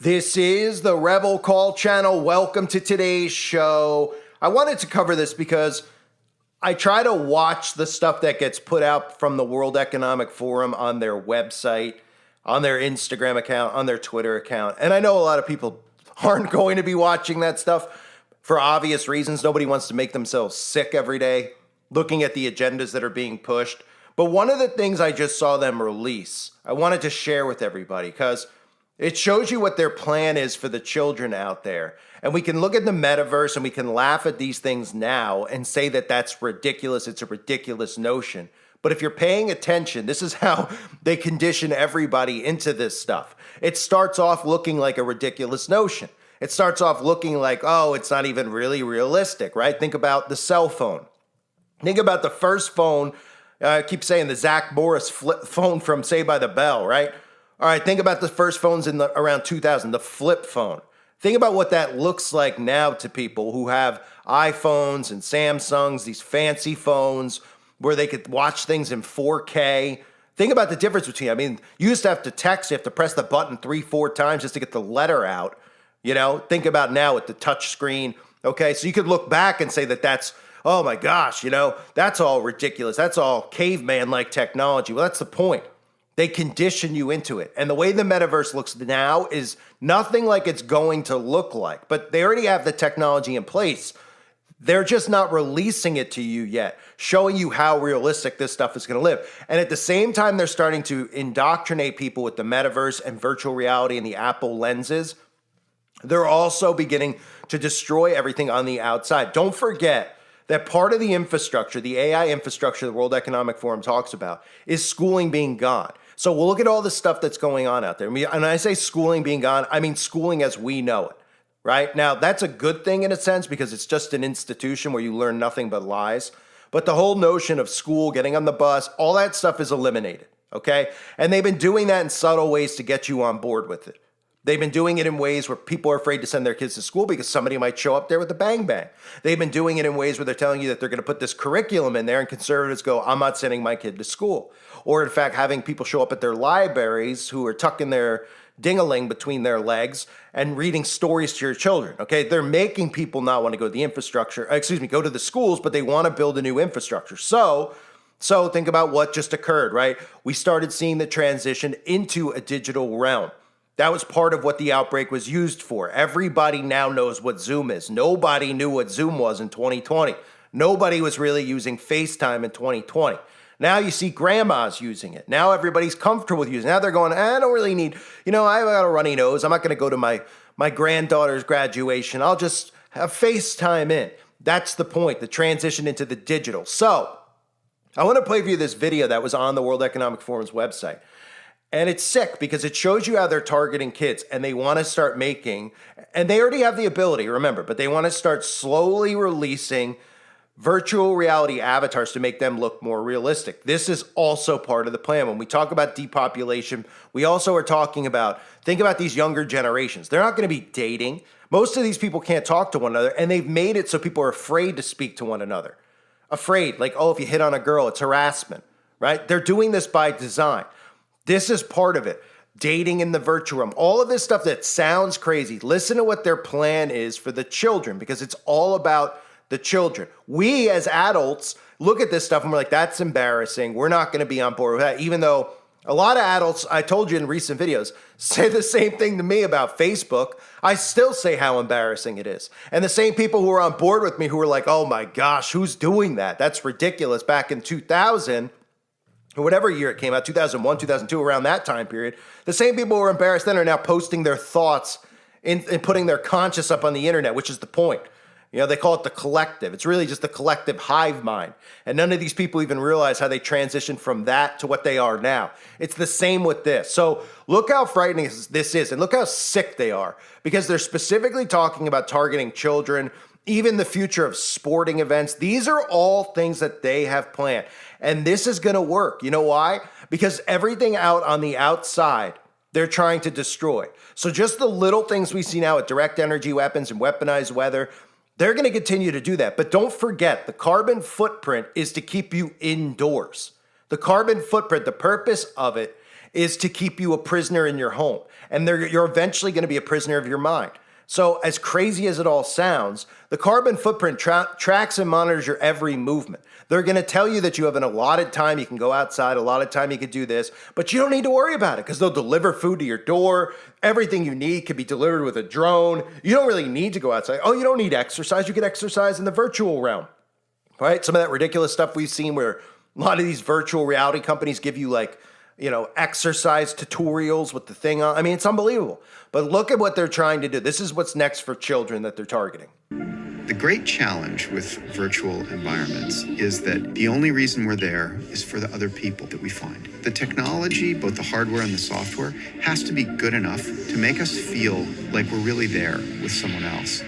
This is the Rebel Call channel. Welcome to today's show. I wanted to cover this because I try to watch the stuff that gets put out from the World Economic Forum on their website, on their Instagram account, on their Twitter account. And I know a lot of people aren't going to be watching that stuff for obvious reasons. Nobody wants to make themselves sick every day looking at the agendas that are being pushed. But one of the things I just saw them release, I wanted to share with everybody because it shows you what their plan is for the children out there. And we can look at the metaverse and we can laugh at these things now and say that that's ridiculous. It's a ridiculous notion. But if you're paying attention, this is how they condition everybody into this stuff. It starts off looking like a ridiculous notion. It starts off looking like, oh, it's not even really realistic, right? Think about the cell phone. Think about the first phone. I keep saying the Zach Morris flip phone from Saved by the Bell, right? All right, think about the first phones in around 2000, the flip phone. Think about what that looks like now to people who have iPhones and Samsungs, these fancy phones where they could watch things in 4K. Think about the difference between, you used to have to text, you have to press the button 3-4 times just to get the letter out. Think about now with the touch screen. Okay, so you could look back and say that that's, oh my gosh, that's all ridiculous. That's all caveman-like technology. Well, that's the point. They condition you into it. And the way the metaverse looks now is nothing like it's going to look like. But they already have the technology in place. They're just not releasing it to you yet, showing you how realistic this stuff is going to live. And at the same time, they're starting to indoctrinate people with the metaverse and virtual reality and the Apple lenses. They're also beginning to destroy everything on the outside. Don't forget that part of the infrastructure, the AI infrastructure the World Economic Forum talks about, is schooling being gone. So we'll look at all the stuff that's going on out there. And I say schooling being gone, I mean schooling as we know it, right? Now, that's a good thing in a sense because it's just an institution where you learn nothing but lies. But the whole notion of school, getting on the bus, all that stuff is eliminated, okay? And they've been doing that in subtle ways to get you on board with it. They've been doing it in ways where people are afraid to send their kids to school because somebody might show up there with a bang bang. They've been doing it in ways where they're telling you that they're going to put this curriculum in there and conservatives go, I'm not sending my kid to school. Or in fact, having people show up at their libraries who are tucking their ding-a-ling between their legs and reading stories to your children, okay? They're making people not want to go to the go to the schools, but they want to build a new infrastructure. So think about what just occurred, right? We started seeing the transition into a digital realm. That was part of what the outbreak was used for. Everybody now knows what Zoom is. Nobody knew what Zoom was in 2020. Nobody was really using FaceTime in 2020. Now you see grandmas using it. Now everybody's comfortable with using it. Now they're going, I don't really need, I got a runny nose. I'm not going to go to my granddaughter's graduation. I'll just have FaceTime in. That's the point, the transition into the digital. So I want to play for you this video that was on the World Economic Forum's website. And it's sick because it shows you how they're targeting kids and they want to start making, and they already have the ability, remember, but they want to start slowly releasing virtual reality avatars to make them look more realistic. This is also part of the plan. When we talk about depopulation, we also are talking about, think about these younger generations. They're not going to be dating. Most of these people can't talk to one another, and they've made it so people are afraid to speak to one another. Afraid, like, oh, if you hit on a girl, it's harassment, right? They're doing this by design. This is part of it. Dating in the virtual realm. All of this stuff that sounds crazy. Listen to what their plan is for the children because it's all about the children. We as adults look at this stuff and we're like, that's embarrassing. We're not going to be on board with that. Even though a lot of adults, I told you in recent videos, say the same thing to me about Facebook. I still say how embarrassing it is. And the same people who are on board with me who are like, oh my gosh, who's doing that? That's ridiculous. Back in 2000, or whatever year it came out, 2001, 2002, around that time period, the same people who were embarrassed then are now posting their thoughts and putting their conscience up on the internet, which is the point. They call it the collective. It's really just the collective hive mind. And none of these people even realize how they transitioned from that to what they are now. It's the same with this. So look how frightening this is and look how sick they are because they're specifically talking about targeting children, even the future of sporting events. These are all things that they have planned. And this is going to work. You know why? Because everything out on the outside, they're trying to destroy. So just the little things we see now with direct energy weapons and weaponized weather, they're going to continue to do that. But don't forget, the carbon footprint is to keep you indoors. The carbon footprint, the purpose of it is to keep you a prisoner in your home. And you're eventually going to be a prisoner of your mind. So as crazy as it all sounds, the carbon footprint tracks and monitors your every movement. They're going to tell you that you have an allotted time you can go outside, a lot of time you can do this, but you don't need to worry about it because they'll deliver food to your door. Everything you need could be delivered with a drone. You don't really need to go outside. Oh, you don't need exercise. You can exercise in the virtual realm, right? Some of that ridiculous stuff we've seen where a lot of these virtual reality companies give you exercise tutorials with the thing on. I mean, it's unbelievable. But look at what they're trying to do. This is what's next for children that they're targeting. The great challenge with virtual environments is that the only reason we're there is for the other people that we find. The technology, both the hardware and the software, has to be good enough to make us feel like we're really there with someone else.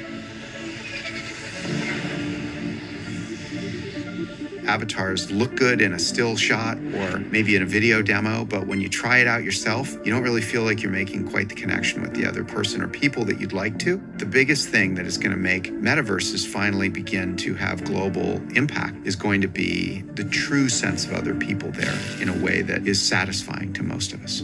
Avatars look good in a still shot or maybe in a video demo, but when you try it out yourself, you don't really feel like you're making quite the connection with the other person or people that you'd like to. The biggest thing that is going to make metaverses finally begin to have global impact is going to be the true sense of other people there in a way that is satisfying to most of us.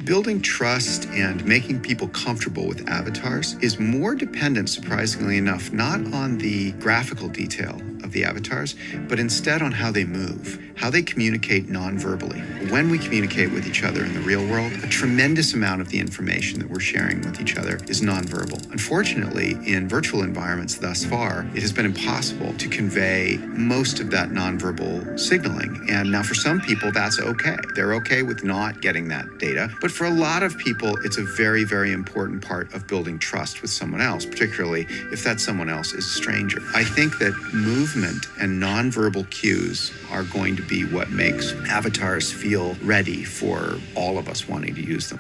Building trust and making people comfortable with avatars is more dependent, surprisingly enough, not on the graphical detail of the avatars, but instead on how they move, how they communicate non-verbally. When we communicate with each other in the real world, a tremendous amount of the information that we're sharing with each other is non-verbal. Unfortunately, in virtual environments thus far, it has been impossible to convey most of that non-verbal signaling. And now for some people, that's okay. They're okay with not getting that data. But for a lot of people, it's a very, very important part of building trust with someone else, particularly if that someone else is a stranger. I think that movement and nonverbal cues are going to be what makes avatars feel ready for all of us wanting to use them.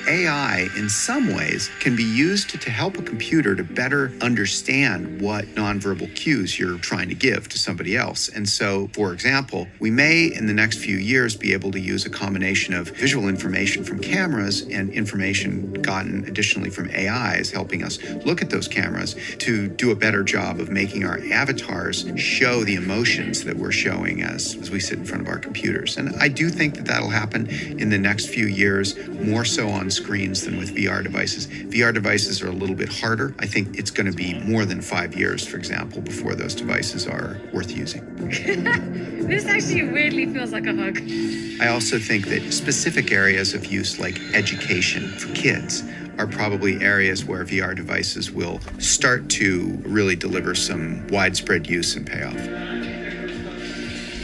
AI, in some ways, can be used to help a computer to better understand what nonverbal cues you're trying to give to somebody else. And so, for example, we may, in the next few years, be able to use a combination of visual information from cameras and information gotten additionally from AIs, helping us look at those cameras to do a better job of making our avatars show the emotions that we're showing as we sit in front of our computers. And I do think that that'll happen in the next few years, more so on screens than with VR devices. VR devices are a little bit harder. I think it's going to be more than 5 years, for example, before those devices are worth using. This actually weirdly feels like a hug. I also think that specific areas of use like education for kids are probably areas where VR devices will start to really deliver some widespread use and payoff.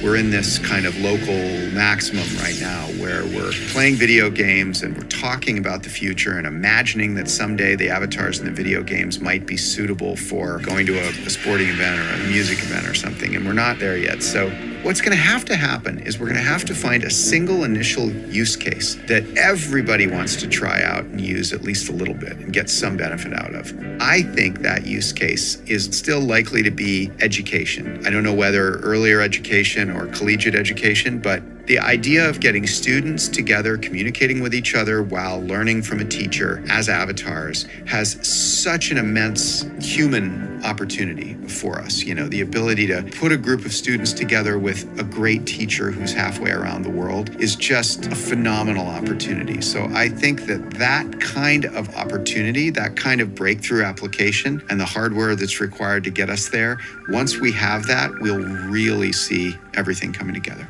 We're in this kind of local maximum right now where we're playing video games and we're talking about the future and imagining that someday the avatars in the video games might be suitable for going to a sporting event or a music event or something, and we're not there yet. So what's going to happen is we're going to have to find a single initial use case that everybody wants to try out and use at least a little bit and get some benefit out of. I think that use case is still likely to be education. I don't know whether earlier education or collegiate education, but the idea of getting students together, communicating with each other while learning from a teacher as avatars has such an immense human opportunity for us. You know, the ability to put a group of students together with a great teacher who's halfway around the world is just a phenomenal opportunity. So I think that kind of opportunity, that kind of breakthrough application and the hardware that's required to get us there, once we have that, we'll really see everything coming together.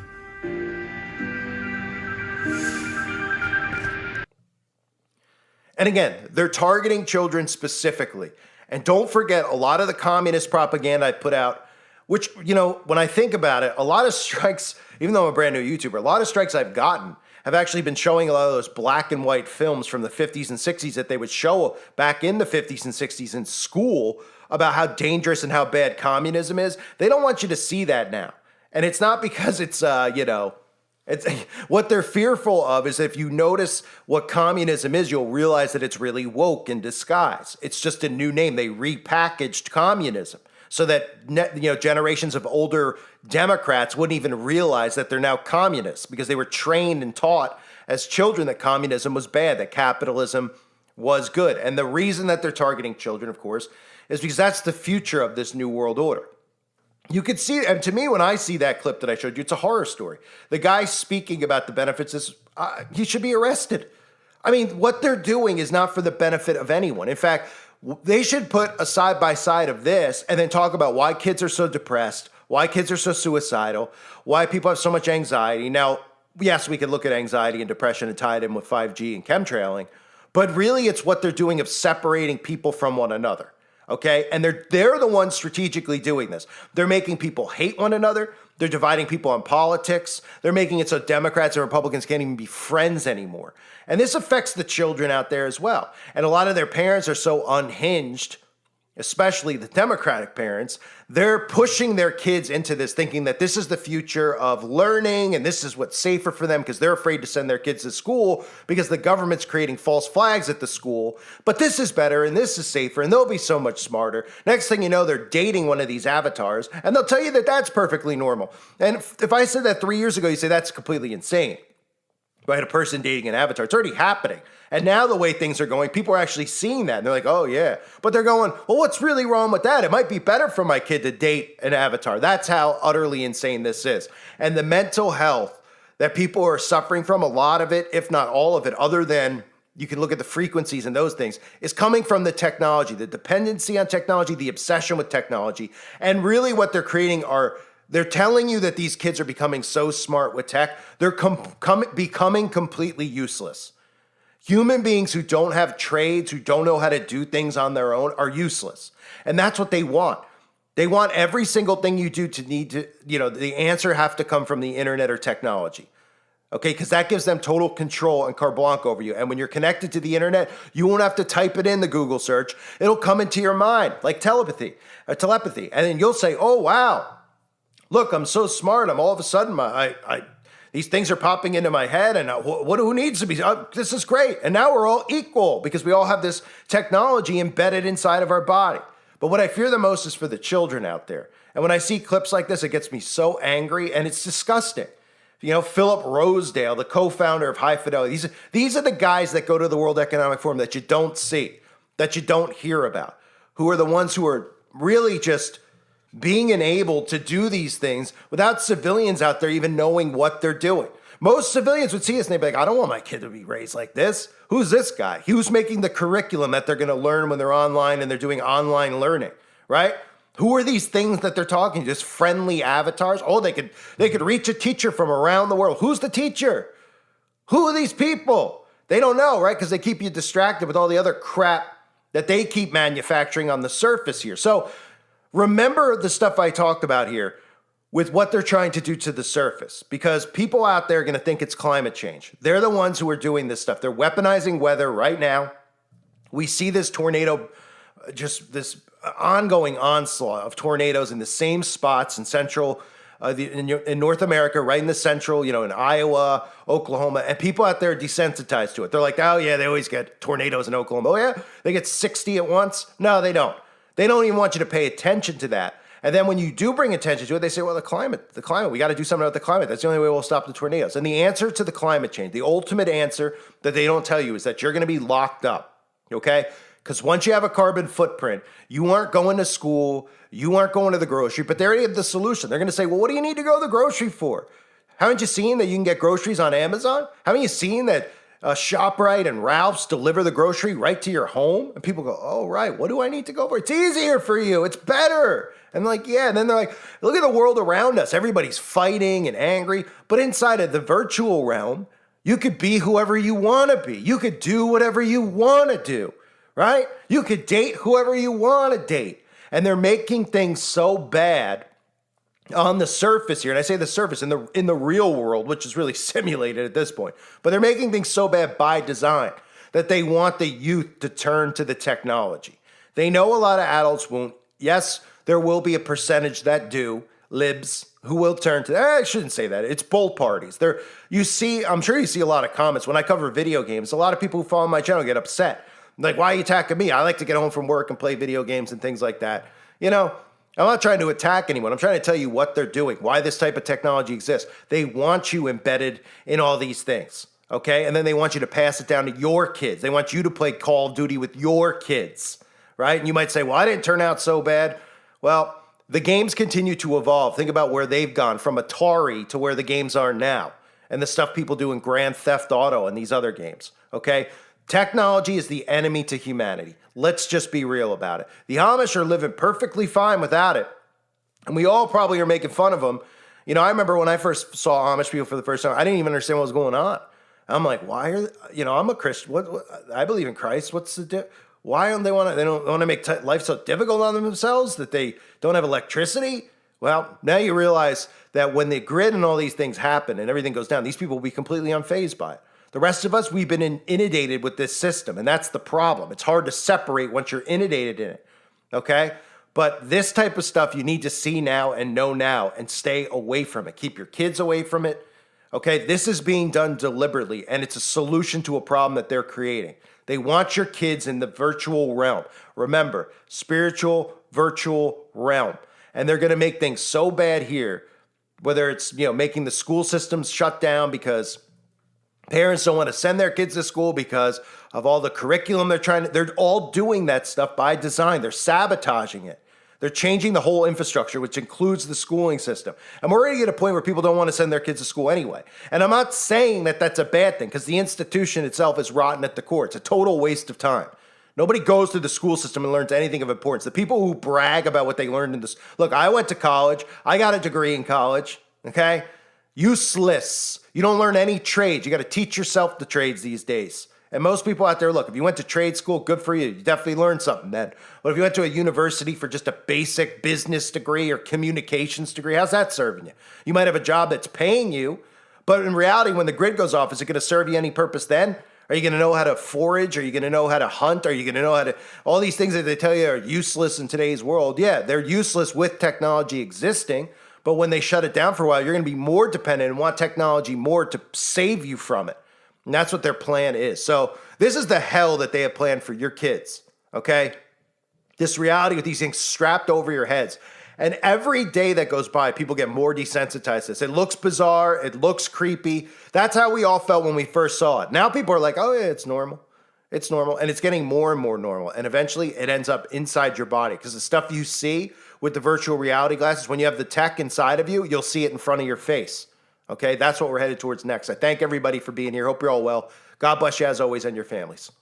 And again, they're targeting children specifically. And don't forget, a lot of the communist propaganda I put out, which, you know, when I think about it, a lot of strikes, even though I'm a brand new YouTuber, a lot of strikes I've gotten have actually been showing a lot of those black and white films from the 50s and 60s that they would show back in the 50s and 60s in school about how dangerous and how bad communism is. They don't want you to see that now. And it's not because it's, it's what they're fearful of is if you notice what communism is, you'll realize that it's really woke in disguise. It's just a new name. They repackaged communism so that generations of older Democrats wouldn't even realize that they're now communists because they were trained and taught as children that communism was bad, that capitalism was good. And the reason that they're targeting children, of course, is because that's the future of this new world order. You could see, and to me, when I see that clip that I showed you, it's a horror story. The guy speaking about the benefits is, he should be arrested. I mean, what they're doing is not for the benefit of anyone. In fact, they should put a side by side of this and then talk about why kids are so depressed, why kids are so suicidal, why people have so much anxiety. Now, yes, we could look at anxiety and depression and tie it in with 5G and chemtrailing, but really it's what they're doing of separating people from one another. Okay, and they're the ones strategically doing this. They're making people hate one another. They're dividing people on politics. They're making it so Democrats and Republicans can't even be friends anymore. And this affects the children out there as well. And a lot of their parents are so unhinged, especially the Democratic parents, they're pushing their kids into this thinking that this is the future of learning and this is what's safer for them because they're afraid to send their kids to school because the government's creating false flags at the school. But this is better and this is safer and they'll be so much smarter. Next thing you know, they're dating one of these avatars and they'll tell you that that's perfectly normal. And if I said that 3 years ago, you say that's completely insane. Right? A person dating an avatar. It's already happening. And now the way things are going, people are actually seeing that. And they're like, oh, yeah. But they're going, well, what's really wrong with that? It might be better for my kid to date an avatar. That's how utterly insane this is. And the mental health that people are suffering from, a lot of it, if not all of it, other than you can look at the frequencies and those things, is coming from the technology, the dependency on technology, the obsession with technology. And really what they're creating they're telling you that these kids are becoming so smart with tech, they're becoming completely useless. Human beings who don't have trades, who don't know how to do things on their own are useless. And that's what they want. They want every single thing you do to need to, the answer have to come from the internet or technology. Okay, because that gives them total control and carte blanche over you. And when you're connected to the internet, you won't have to type it in the Google search. It'll come into your mind like telepathy. And then you'll say, oh, wow. Look, I'm so smart. I'm all of a sudden, these things are popping into my head, and who needs to be? This is great. And now we're all equal because we all have this technology embedded inside of our body. But what I fear the most is for the children out there. And when I see clips like this, it gets me so angry, and it's disgusting. Philip Rosedale, the co-founder of High Fidelity, these are the guys that go to the World Economic Forum that you don't see, that you don't hear about, who are the ones who are really just being enabled to do these things without civilians out there even knowing what they're doing. Most civilians would see this and they'd be like, I don't want my kid to be raised like this. Who's this guy? Who's making the curriculum that they're going to learn when they're online and they're doing online learning, right? Who are these things that they're talking to? Just friendly avatars? Oh, they could reach a teacher from around the world. Who's the teacher? Who are these people? They don't know, right? Because they keep you distracted with all the other crap that they keep manufacturing on the surface here. So remember the stuff I talked about here with what they're trying to do to the surface, because people out there are going to think it's climate change. They're the ones who are doing this stuff. They're weaponizing weather right now. We see this tornado, just this ongoing onslaught of tornadoes in the same spots in in North America, right in the central, in Iowa, Oklahoma, and people out there are desensitized to it. They're like, oh yeah, they always get tornadoes in Oklahoma. Oh yeah, they get 60 at once? No, they don't. They don't even want you to pay attention to that. And then when you do bring attention to it, they say, well, the climate, we got to do something about the climate. That's the only way we'll stop the tornadoes. And the answer to the climate change, the ultimate answer that they don't tell you is that you're going to be locked up, okay? Because once you have a carbon footprint, you aren't going to school, you aren't going to the grocery, but they already have the solution. They're going to say, well, what do you need to go to the grocery for? Haven't you seen that you can get groceries on Amazon? Haven't you seen that ShopRite and Ralph's deliver the grocery right to your home? And people go, oh, right, what do I need to go for? It's easier for you. It's better. And yeah. And then they're like, look at the world around us. Everybody's fighting and angry. But inside of the virtual realm, you could be whoever you want to be. You could do whatever you want to do, right? You could date whoever you want to date. And they're making things so bad on the surface here, and I say the surface in the real world, which is really simulated at this point, but they're making things so bad by design that they want the youth to turn to the technology. They know a lot of adults won't. Yes, there will be a percentage that do, libs, who will turn to, I shouldn't say that. It's both parties. I'm sure you see a lot of comments when I cover video games. A lot of people who follow my channel get upset. Like, why are you attacking me? I like to get home from work and play video games and things like that. I'm not trying to attack anyone. I'm trying to tell you what they're doing, why this type of technology exists. They want you embedded in all these things, okay? And then they want you to pass it down to your kids. They want you to play Call of Duty with your kids, right? And you might say, well, I didn't turn out so bad. Well, the games continue to evolve. Think about where they've gone from Atari to where the games are now and the stuff people do in Grand Theft Auto and these other games, okay? Technology is the enemy to humanity. Let's just be real about it. The Amish are living perfectly fine without it, and we all probably are making fun of them. You know, I remember when I first saw Amish people for the first time, I didn't even understand what was going on. I'm like, why are, I'm a Christian. What I believe in Christ. What's the why don't they want to? They don't want to make life so difficult on themselves that they don't have electricity. Well, now you realize that when the grid and all these things happen and everything goes down, these people will be completely unfazed by it. The rest of us, we've been inundated with this system, and that's the problem. It's hard to separate once you're inundated in it. Okay, but this type of stuff you need to see now and know now, and stay away from it. Keep your kids away from it. Okay, this is being done deliberately, and it's a solution to a problem that they're creating. They want your kids in the virtual realm. Remember, spiritual, virtual realm. And they're going to make things so bad here, whether it's, making the school systems shut down because parents don't want to send their kids to school because of all the curriculum they're all doing that stuff by design. They're sabotaging it. They're changing the whole infrastructure, which includes the schooling system. And we're already at a point where people don't want to send their kids to school anyway. And I'm not saying that that's a bad thing, because the institution itself is rotten at the core. It's a total waste of time. Nobody goes to the school system and learns anything of importance. The people who brag about what they learned in this, look, I went to college. I got a degree in college, okay? Useless. You don't learn any trades. You got to teach yourself the trades these days. And most people out there, look, if you went to trade school, good for you. You definitely learned something then. But if you went to a university for just a basic business degree or communications degree, how's that serving you? You might have a job that's paying you, but in reality, when the grid goes off, is it going to serve you any purpose then? Are you going to know how to forage? Are you going to know how to hunt? Are you going to know how to... All these things that they tell you are useless in today's world. Yeah, they're useless with technology existing, but when they shut it down for a while, you're going to be more dependent and want technology more to save you from it. And that's what their plan is. So this is the hell that they have planned for your kids, okay? This reality with these things strapped over your heads. And every day that goes by, people get more desensitized to this. It looks bizarre. It looks creepy. That's how we all felt when we first saw it. Now people are like, oh, yeah, it's normal. It's normal. And it's getting more and more normal. And eventually it ends up inside your body, because the stuff you see with the virtual reality glasses, when you have the tech inside of you, you'll see it in front of your face. Okay, that's what we're headed towards next. I thank everybody for being here. Hope you're all well. God bless you as always and your families.